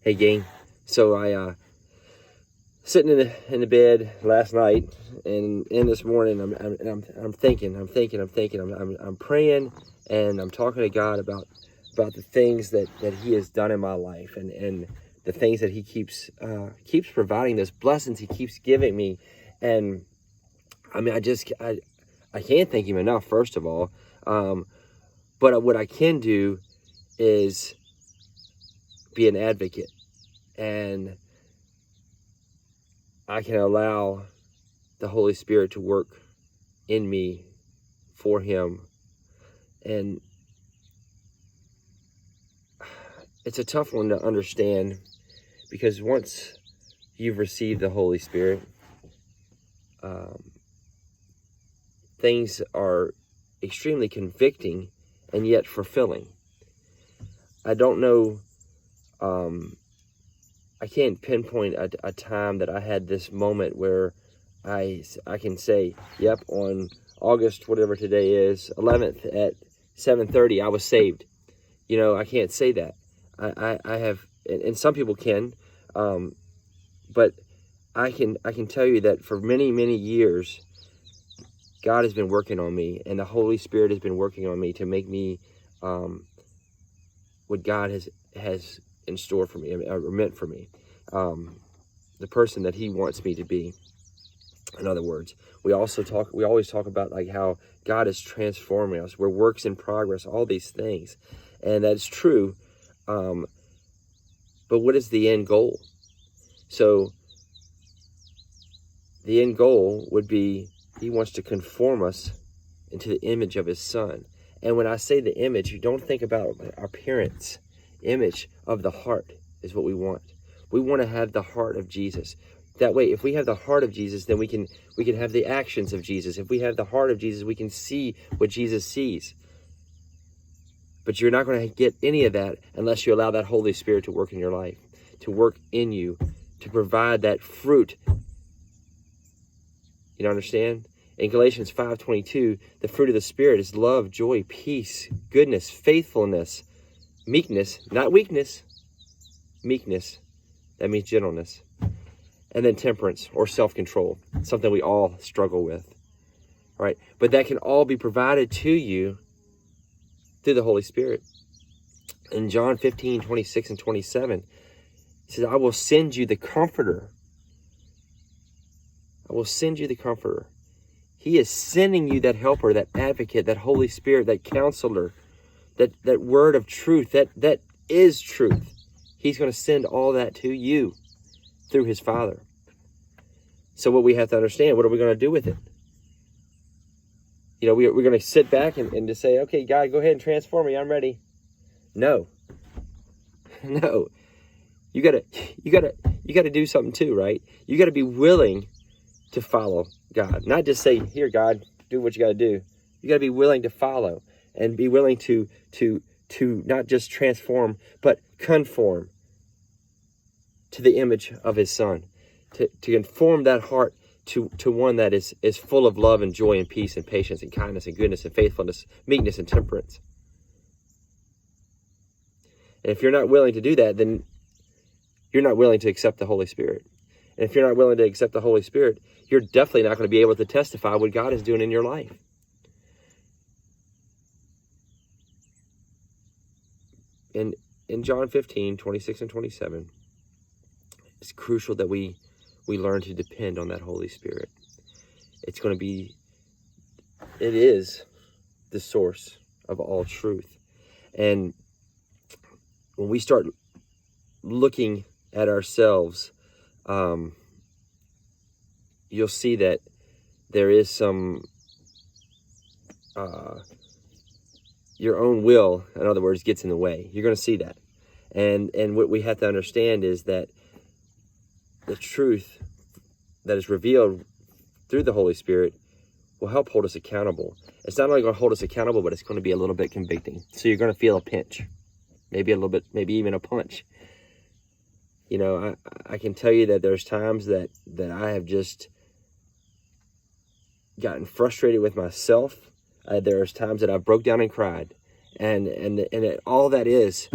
Hey gang, so I sitting in the bed last night and this morning I'm thinking, I'm praying, and I'm talking to God about the things that He has done in my life, and the things that He keeps providing, those blessings He keeps giving me. And I mean, I can't thank Him enough, first of all. But what I can do is be an advocate, and I can allow the Holy Spirit to work in me for Him. And it's a tough one to understand, because once you've received the Holy Spirit, things are extremely convicting and yet fulfilling. I don't know, I can't pinpoint a time that I had this moment where I can say, yep, on August, whatever today is, 11th at 7:30, I was saved. You know, I can't say that. I have, and some people can, but I can tell you that for many, many years, God has been working on me, and the Holy Spirit has been working on me to make me what God has in store for me, or meant for me, the person that He wants me to be. In other words, we always talk about like how God is transforming us. We're works in progress, all these things, and that's true. But what is the end goal? So the end goal would be He wants to conform us into the image of His Son. And when I say the image, you don't think about our appearance. Image of the heart is what we want. We want to have the heart of Jesus. That way, if we have the heart of Jesus, then we can have the actions of Jesus. If we have the heart of Jesus, we can see what Jesus sees. But you're not going to get any of that unless you allow that Holy Spirit to work in your life, to work in you, to provide that fruit. You know, understand? In Galatians 5:22, the fruit of the Spirit is love, joy, peace, goodness, faithfulness, meekness, not weakness, meekness. That means gentleness. And then temperance, or self-control, something we all struggle with. All right? But that can all be provided to you through the Holy Spirit. In John 15:26 and 27, He says, I will send you the Comforter. I will send you the Comforter. He is sending you that helper, that advocate, that Holy Spirit, that counselor, that word of truth, that is truth. He's going to send all that to you through His Father. So what we have to understand, what are we going to do with it? You know, we're going to sit back and just say, okay, God, go ahead and transform me. I'm ready. No. No. You got to do something too, right? You got to be willing to follow God. Not just say, here, God, do what you got to do. You got to be willing to follow, and be willing to not just transform, but conform to the image of His Son, to conform that heart to one that is full of love and joy and peace and patience and kindness and goodness and faithfulness, meekness and temperance. And if you're not willing to do that, then you're not willing to accept the Holy Spirit. And if you're not willing to accept the Holy Spirit, you're definitely not going to be able to testify what God is doing in your life. And in John 15:26 and 27, it's crucial that we learn to depend on that Holy Spirit. It is the source of all truth. And when we start looking at ourselves, you'll see that there is some, your own will, in other words, gets in the way. You're going to see that. And what we have to understand is that the truth that is revealed through the Holy Spirit will help hold us accountable. It's not only going to hold us accountable, but it's going to be a little bit convicting. So you're going to feel a pinch, maybe a little bit, maybe even a punch. You know, I can tell you that there's times that I have just gotten frustrated with myself. There's times that I broke down and cried, and all that is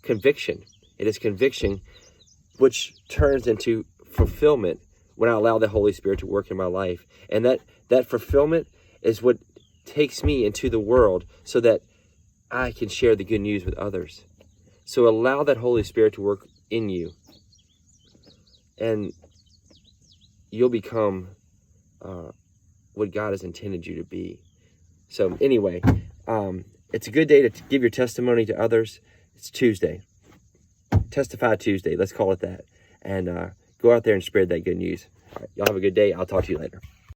conviction. It is conviction, which turns into fulfillment when I allow the Holy Spirit to work in my life. And that fulfillment is what takes me into the world so that I can share the good news with others. So allow that Holy Spirit to work in you, and you'll become what God has intended you to be. So anyway, it's a good day to give your testimony to others. It's Tuesday. Testify Tuesday. Let's call it that. And go out there and spread that good news. All right, y'all have a good day. I'll talk to you later.